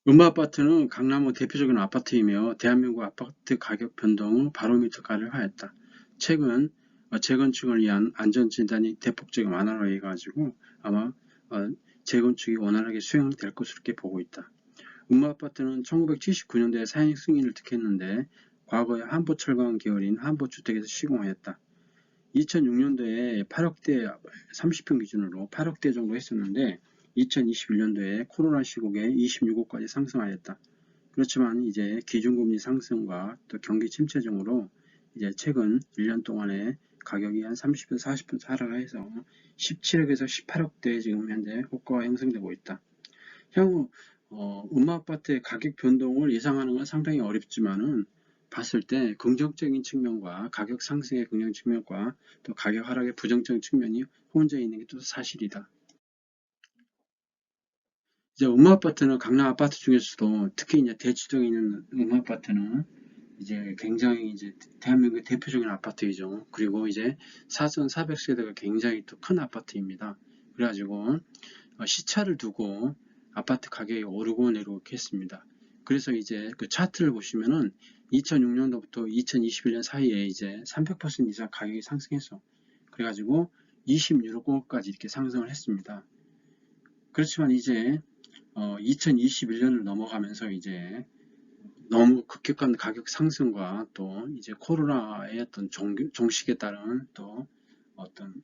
음마아파트는 강남의 대표적인 아파트이며 대한민국 아파트 가격 변동 바로미터가를 하였다. 최근 재건축을 위한 안전진단이 대폭적인 완화로 해가지고 아마 재건축이 원활하게 수행될 것으로 이렇게 보고 있다. 음마아파트는 1979년도에 사행 승인을 득했는데 과거에 한보철강 계열인 한보주택에서 시공하였다. 2006년도에 8억대 30평 기준으로 8억대 정도 했었는데 2021년도에 코로나 시국에 26억까지 상승하였다. 그렇지만 이제 기준금리 상승과 또 경기 침체 등으로 이제 최근 1년 동안에 가격이 한 30에서 40% 하락해서 17억에서 18억대에 지금 현재 호가가 형성되고 있다. 향후 음마아파트의 가격 변동을 예상하는 건 상당히 어렵지만은 봤을 때 긍정적인 측면과 가격 상승의 긍정 측면과 또 가격 하락의 부정적인 측면이 혼재 있는 게 또 사실이다. 이제 음마아파트는 강남 아파트 중에서도 특히 이제 대치동에 있는 음마아파트는 이제 굉장히 이제 대한민국의 대표적인 아파트이죠. 그리고 이제 4,400세대가 굉장히 또 큰 아파트입니다. 그래가지고 시차를 두고 아파트 가격이 오르고 내리고 했습니다. 그래서 이제 그 차트를 보시면은 2006년도부터 2021년 사이에 이제 300% 이상 가격이 상승했어. 그래가지고 26억까지 이렇게 상승을 했습니다. 그렇지만 이제 2021년을 넘어가면서 이제 너무 급격한 가격 상승과 또 이제 코로나의 어떤 종식에 따른 또 어떤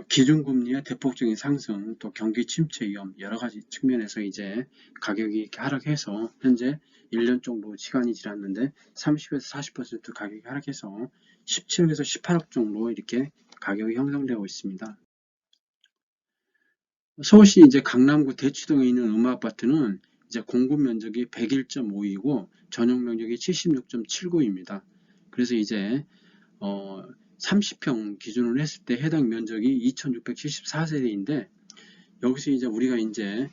기준금리의 대폭적인 상승, 또 경기 침체 위험 여러 가지 측면에서 이제 가격이 이렇게 하락해서 현재 1년 정도 시간이 지났는데 30에서 40% 가격이 하락해서 17억에서 18억 정도 이렇게 가격이 형성되고 있습니다. 서울시 이제 강남구 대치동에 있는 음아아파트는 이제 공급 면적이 101.5이고 전용 면적이 76.79입니다. 그래서 이제 30평 기준으로 했을 때 해당 면적이 2674세대인데 여기서 이제 우리가 이제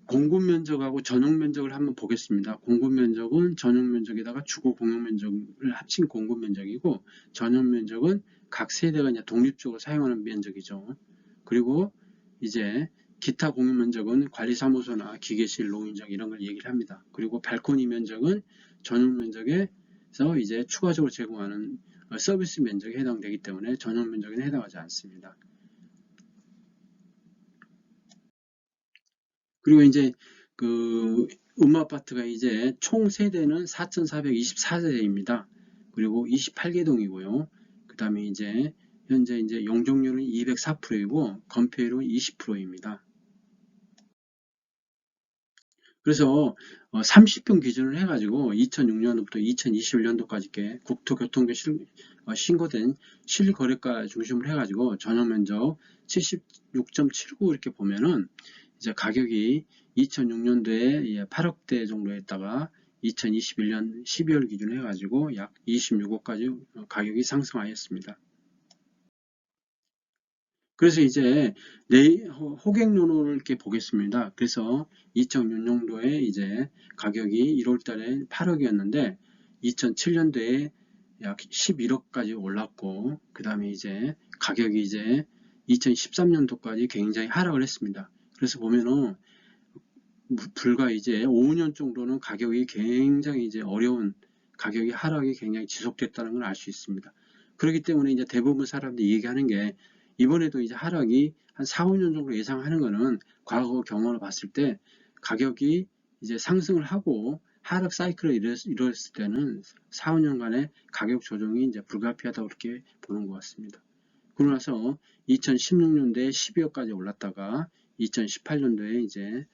공급 면적하고 전용 면적을 한번 보겠습니다. 공급 면적은 전용 면적에다가 주거 공용 면적을 합친 공급 면적이고 전용 면적은 각 세대가 이제 독립적으로 사용하는 면적이죠. 그리고 이제 기타 공용 면적은 관리사무소나 기계실, 노인정 이런 걸 얘기를 합니다. 그리고 발코니 면적은 전용 면적에서 이제 추가적으로 제공하는 서비스 면적에 해당되기 때문에 전용 면적에는 해당하지 않습니다. 그리고 이제 그 음아파트가 이제 총 세대는 4,424세대입니다. 그리고 28개 동이고요. 그 다음에 이제 현재 이제 용적률은 204%이고 건폐율은 20%입니다. 그래서 30평 기준을 해가지고 2006년도부터 2021년도까지 국토교통부 신고된 실거래가 중심으로 해가지고 전용 면적 76.79 이렇게 보면은 이제 가격이 2006년도에 8억대 정도 했다가 2021년 12월 기준 해가지고 약 26억까지 가격이 상승하였습니다. 그래서 이제 호갱노노를 이렇게 보겠습니다. 그래서 2006년도에 이제 가격이 1월달에 8억이었는데 2007년도에 약 11억까지 올랐고 그 다음에 이제 가격이 이제 2013년도까지 굉장히 하락을 했습니다. 그래서 보면은 불과 이제 5년 정도는 가격이 굉장히 이제 어려운 가격이 하락이 굉장히 지속됐다는 걸 알 수 있습니다. 그렇기 때문에 이제 대부분 사람들이 얘기하는 게 이번에도 이제 하락이 한 4, 5년 정도 예상하는 거는 과거 경험을 봤을 때 가격이 이제 상승을 하고 하락 사이클을 이뤘을 때는 4, 5년간의 가격 조정이 이제 불가피하다고 그렇게 보는 것 같습니다. 그러고 나서 2016년도에 12억까지 올랐다가 2018년도에 이제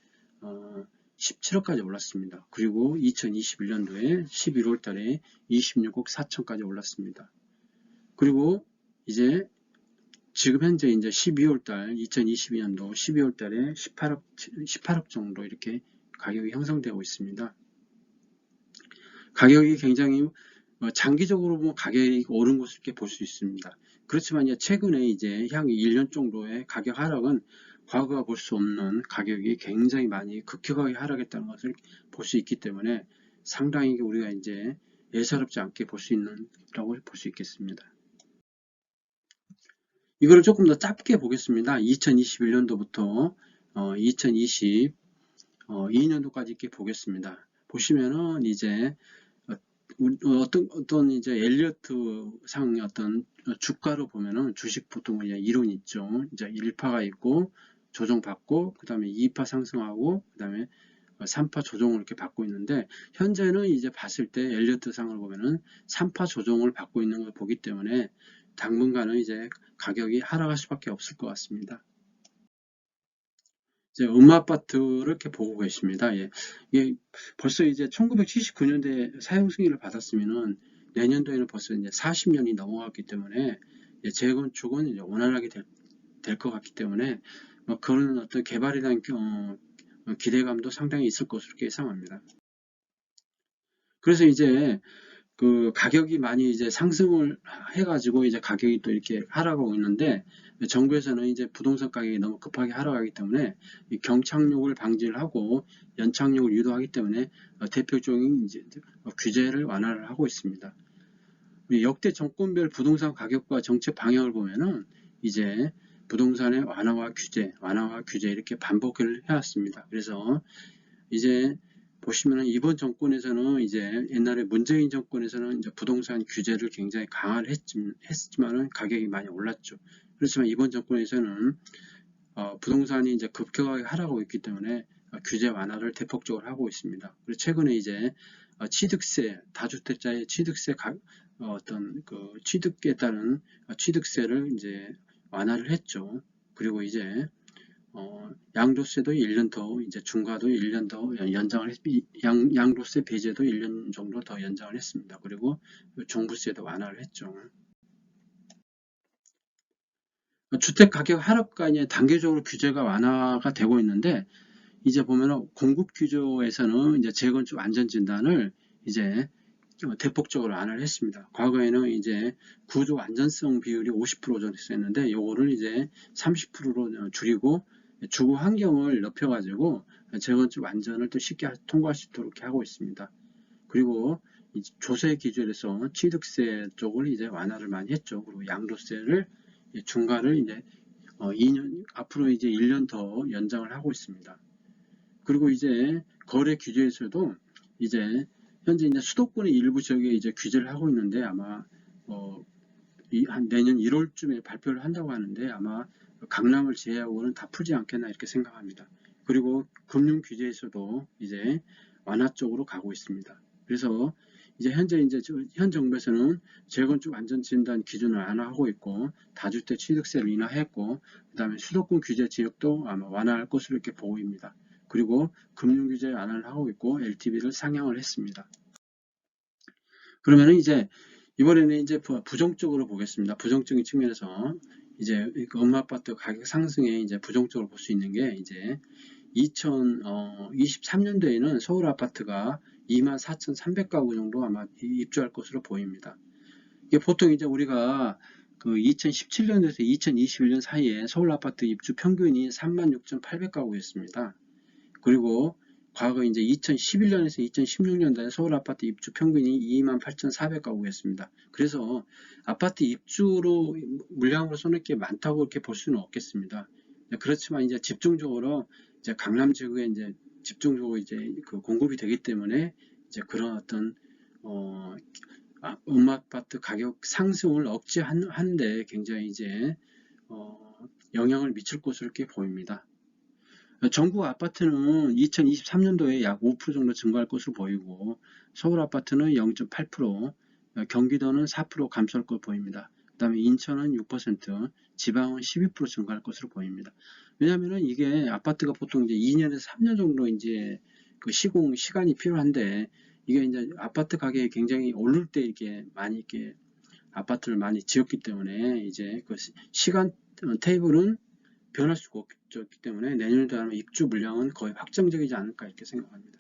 17억까지 올랐습니다. 그리고 2021년도에 11월 달에 26억 4천까지 올랐습니다. 그리고 이제 지금 현재 이제 12월 달 2022년도 12월 달에 18억 정도 이렇게 가격이 형성되고 있습니다. 가격이 굉장히 장기적으로 보면 가격이 오른 것을 이렇게 볼 수 있습니다. 그렇지만 이제 최근에 이제 향후 1년 정도의 가격 하락은 과거가 볼 수 없는 가격이 굉장히 많이 급격하게 하락했다는 것을 볼 수 있기 때문에 상당히 우리가 이제 예사롭지 않게 볼 수 있는라고 볼 수 있겠습니다. 이거를 조금 더 짧게 보겠습니다. 2021년도부터 2022 2년도까지 이렇게 보겠습니다. 보시면은 이제 어떤 이제 엘리어트 상 어떤 주가로 보면은 주식 보통 이론 있죠. 이제 1파가 있고 조정받고 그 다음에 2파 상승하고 그 다음에 3파 조정을 이렇게 받고 있는데 현재는 이제 봤을 때 엘리어트 상을 보면은 3파 조정을 받고 있는 걸 보기 때문에 당분간은 이제 가격이 하락할 수밖에 없을 것 같습니다. 이제 음아파트를 이렇게 보고 계십니다. 예. 이게 벌써 이제 1979년도에 사용 승인을 받았으면은 내년도에는 벌써 이제 40년이 넘어갔기 때문에 재건축은 이제 원활하게 될 것 같기 때문에 뭐 그런 어떤 개발에 대한 기대감도 상당히 있을 것으로 예상합니다. 그래서 이제 그 가격이 많이 이제 상승을 해가지고 이제 가격이 또 이렇게 하락하고 있는데 정부에서는 이제 부동산 가격이 너무 급하게 하락하기 때문에 경착륙을 방지를 하고 연착륙을 유도하기 때문에 대표적인 이제 규제를 완화를 하고 있습니다. 역대 정권별 부동산 가격과 정책 방향을 보면은 이제 부동산의 완화와 규제 이렇게 반복을 해왔습니다. 그래서 이제 보시면은 이번 정권에서는 이제 옛날에 문재인 정권에서는 이제 부동산 규제를 굉장히 강화를 했지만은 가격이 많이 올랐죠. 그렇지만 이번 정권에서는 부동산이 이제 급격하게 하락하고 있기 때문에 규제 완화를 대폭적으로 하고 있습니다. 그리고 최근에 이제 취득세, 다주택자의 취득세 어떤 그 취득에 따른 취득세를 이제 완화를 했죠. 그리고 이제 양도세도 1년 더 이제 중과도 1년 더 연장을 양도세 배제도 1년 정도 더 연장을 했습니다. 그리고 종부세도 완화를 했죠. 주택 가격 하락과 이제 단계적으로 규제가 완화가 되고 있는데 이제 보면은 공급 규제에서는 이제 재건축 안전 진단을 이제 대폭적으로 완화를 했습니다. 과거에는 이제 구조 안전성 비율이 50% 정도 있었는데 요거를 이제 30%로 줄이고 주거 환경을 높여가지고 재건축 안전을 또 쉽게 통과할 수 있도록 하고 있습니다. 그리고 조세 기준에서 취득세 쪽을 이제 완화를 많이 했죠. 그리고 양도세를 중과를 이제 2년 앞으로 이제 1년 더 연장을 하고 있습니다. 그리고 이제 거래 규제에서도 이제 현재 이제 수도권의 일부 지역에 이제 규제를 하고 있는데 아마 한 내년 1월쯤에 발표를 한다고 하는데 아마 강남을 제외하고는 다 풀지 않겠나 이렇게 생각합니다. 그리고 금융 규제에서도 이제 완화 쪽으로 가고 있습니다. 그래서 이제 현 정부에서는 재건축 안전진단 기준을 완화하고 있고 다주택 취득세를 인하했고 그다음에 수도권 규제 지역도 아마 완화할 것으로 이렇게 보입니다. 그리고 금융 규제 완화를 하고 있고 LTV를 상향을 했습니다. 그러면은 이제 이번에는 이제 부정적으로 보겠습니다. 부정적인 측면에서 이제 음아파트 가격 상승에 이제 부정적으로 볼 수 있는 게 이제 2023년도에는 서울 아파트가 24,300가구 정도 아마 입주할 것으로 보입니다. 이게 보통 이제 우리가 그 2017년에서 2021년 사이에 서울 아파트 입주 평균이 36,800가구였습니다. 그리고 과거 이제 2011년에서 2016년도에 서울 아파트 입주 평균이 28,400가구였습니다. 그래서 아파트 입주로 물량으로 손에 게 많다고 이렇게 볼 수는 없겠습니다. 그렇지만 이제 집중적으로 이제 강남 지역에 이제 집중적으로 이제 그 공급이 되기 때문에 이제 그런 어떤 음아파트 가격 상승을 억제하는데 굉장히 이제 영향을 미칠 것으로 이렇게 보입니다. 전국 아파트는 2023년도에 약 5% 정도 증가할 것으로 보이고 서울 아파트는 0.8%, 경기도는 4% 감소할 것으로 보입니다. 그 다음에 인천은 6%, 지방은 12% 증가할 것으로 보입니다. 왜냐하면 이게 아파트가 보통 이제 2년에서 3년 정도 이제 그 시공 시간이 필요한데 이게 이제 아파트 가격이 굉장히 오를 때 이렇게 많이 이렇게 아파트를 많이 지었기 때문에 이제 그 시간 테이블은 변할 수가 없기 때문에 내년에도 아마 입주 물량은 거의 확정적이지 않을까 이렇게 생각합니다.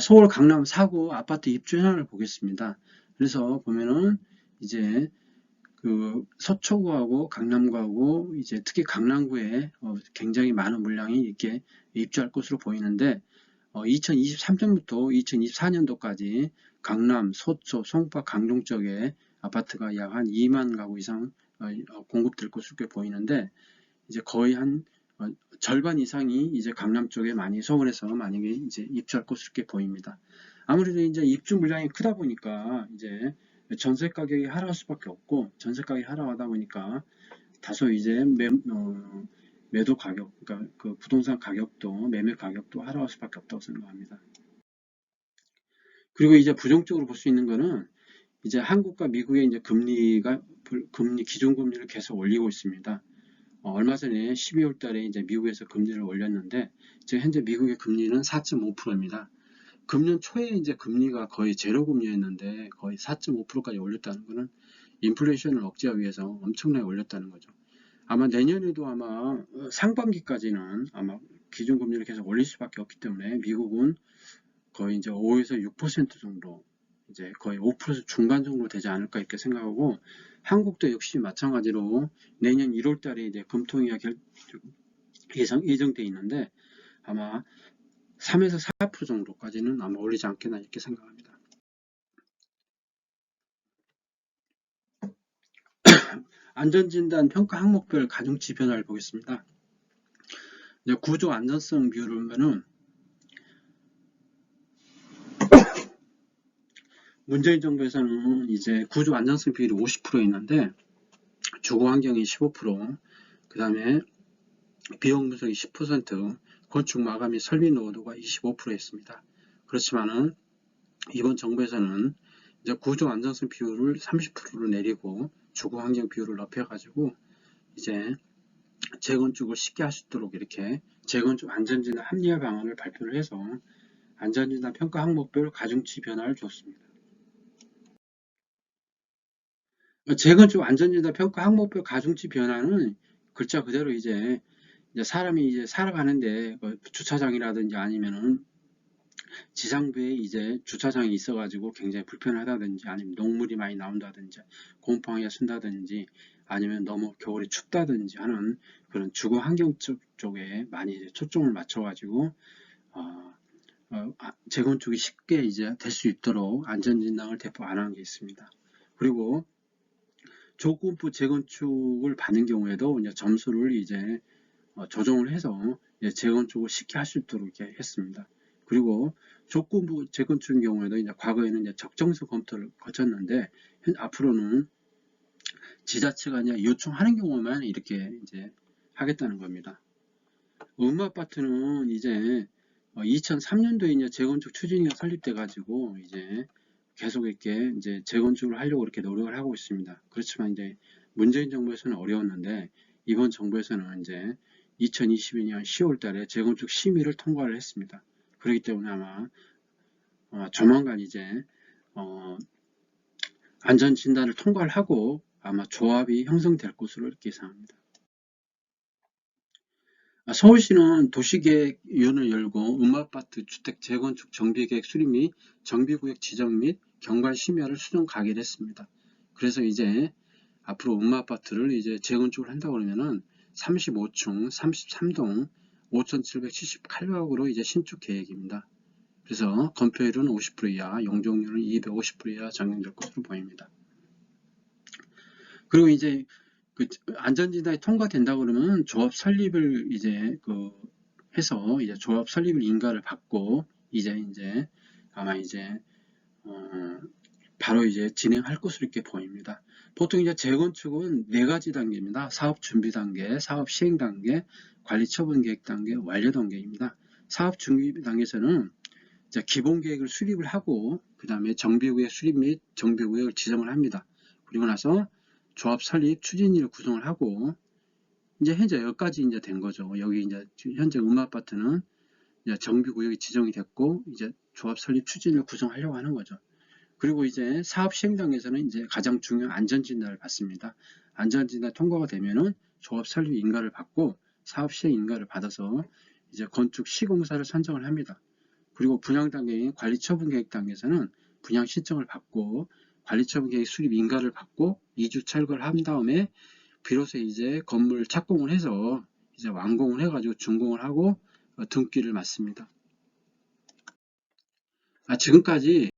서울 강남 4구 아파트 입주 현황을 보겠습니다. 그래서 보면은 이제 그 서초구하고 강남구하고 이제 특히 강남구에 굉장히 많은 물량이 이렇게 입주할 것으로 보이는데 2023년부터 2024년도까지 강남, 서초, 송파, 강동 쪽에 아파트가 약 한 2만 가구 이상 공급될 것으로 보이는데 이제 거의 한 절반 이상이 이제 강남 쪽에 많이 서울에서 만약에 이제 입주할 것으로 이렇게 보입니다. 아무래도 이제 입주 물량이 크다 보니까 이제 전세 가격이 하락할 수밖에 없고, 전세 가격이 하락하다 보니까 다소 이제 매도 가격, 그러니까 그 부동산 가격도, 매매 가격도 하락할 수밖에 없다고 생각합니다. 그리고 이제 부정적으로 볼 수 있는 거는 이제 한국과 미국의 이제 기준금리를 계속 올리고 있습니다. 얼마 전에 12월 달에 이제 미국에서 금리를 올렸는데, 지금 현재 미국의 금리는 4.5%입니다. 금년 초에 이제 금리가 거의 제로 금리였는데 거의 4.5%까지 올렸다는 것은 인플레이션을 억제하기 위해서 엄청나게 올렸다는 거죠. 아마 내년에도 아마 상반기까지는 아마 기준금리를 계속 올릴 수밖에 없기 때문에 미국은 거의 이제 5에서 6% 정도, 이제 거의 5% 중간 정도 되지 않을까 이렇게 생각하고, 한국도 역시 마찬가지로 내년 1월 달에 이제 금통위가 예정돼 있는데 아마 3에서 4% 정도까지는 아마 올리지 않겠나 이렇게 생각합니다. 안전진단 평가 항목별 가중치 변화를 보겠습니다. 이제 구조 안전성 비율을 보면은 문재인 정부에서는 이제 구조 안전성 비율이 50% 있는데 주거 환경이 15%, 그 다음에 비용 분석이 10%, 건축 마감 및 설비 노후도가 25%였습니다. 그렇지만은 이번 정부에서는 이제 구조 안전성 비율을 30%로 내리고 주거 환경 비율을 높여가지고 이제 재건축을 쉽게 할 수 있도록 이렇게 재건축 안전진단 합리화 방안을 발표를 해서 안전진단 평가 항목별 가중치 변화를 줬습니다. 재건축 안전진단 평가 항목별 가중치 변화는 글자 그대로 이제 사람이 이제 살아가는데 주차장이라든지 아니면은 지상부에 이제 주차장이 있어가지고 굉장히 불편하다든지 아니면 녹물이 많이 나온다든지 곰팡이가 쓴다든지 아니면 너무 겨울에 춥다든지 하는 그런 주거 환경 쪽에 많이 이제 초점을 맞춰가지고 재건축이 쉽게 이제 될 수 있도록 안전진단을 대폭 안 한 게 있습니다. 그리고 조건부 재건축을 받는 경우에도 이제 점수를 이제 조정을 해서 재건축을 쉽게 할 수 있도록 이렇게 했습니다. 그리고 조건부 재건축의 경우에도 이제 과거에는 이제 적정성 검토를 거쳤는데 앞으로는 지자체가 이제 요청하는 경우만 이렇게 이제 하겠다는 겁니다. 음아파트는 이제 2003년도에 이제 재건축 추진위가 설립돼 가지고 이제 계속 이렇게 이제 재건축을 하려고 이렇게 노력을 하고 있습니다. 그렇지만 이제 문재인 정부에서는 어려웠는데 이번 정부에서는 이제 2022년 10월 달에 재건축 심의를 통과를 했습니다. 그렇기 때문에 아마 조만간 이제 안전진단을 통과를 하고 아마 조합이 형성될 것으로 이렇게 예상합니다. 서울시는 도시계획위원회를 열고 음아파트 주택 재건축 정비계획 수립 및 정비구역 지정 및 경관 심의를 수정 가기로 했습니다. 그래서 이제 앞으로 음아파트를 이제 재건축을 한다고 그러면은 35층 33동 5,778가구로 이제 신축 계획입니다. 그래서 건폐율은 50% 이하, 용적률은 250% 이하 적용될 것으로 보입니다. 그리고 이제 그 안전진단이 통과된다 그러면 조합 설립을 이제 해서 이제 조합 설립을 인가를 받고 이제 아마 이제 바로 이제 진행할 것으로 이렇게 보입니다. 보통 이제 재건축은 4가지 단계입니다. 사업 준비 단계, 사업 시행 단계, 관리 처분 계획 단계, 완료 단계입니다. 사업 준비 단계에서는 이제 기본 계획을 수립을 하고 그 다음에 정비구역 수립 및 정비구역을 지정을 합니다. 그리고 나서 조합 설립 추진위를 구성을 하고 이제 현재 여기까지 이제 된 거죠. 여기 이제 현재 음아파트는 이제 정비구역이 지정이 됐고 이제 조합 설립 추진을 구성하려고 하는 거죠. 그리고 이제 사업 시행 단계에서는 이제 가장 중요한 안전진단을 받습니다. 안전진단 통과가 되면은 조합 설립 인가를 받고 사업 시행 인가를 받아서 이제 건축 시공사를 선정을 합니다. 그리고 분양 단계인 관리 처분 계획 단계에서는 분양 신청을 받고 관리 처분 계획 수립 인가를 받고 2주 철거를 한 다음에 비로소 이제 건물 착공을 해서 이제 완공을 해가지고 준공을 하고 등기를 맞습니다. 지금까지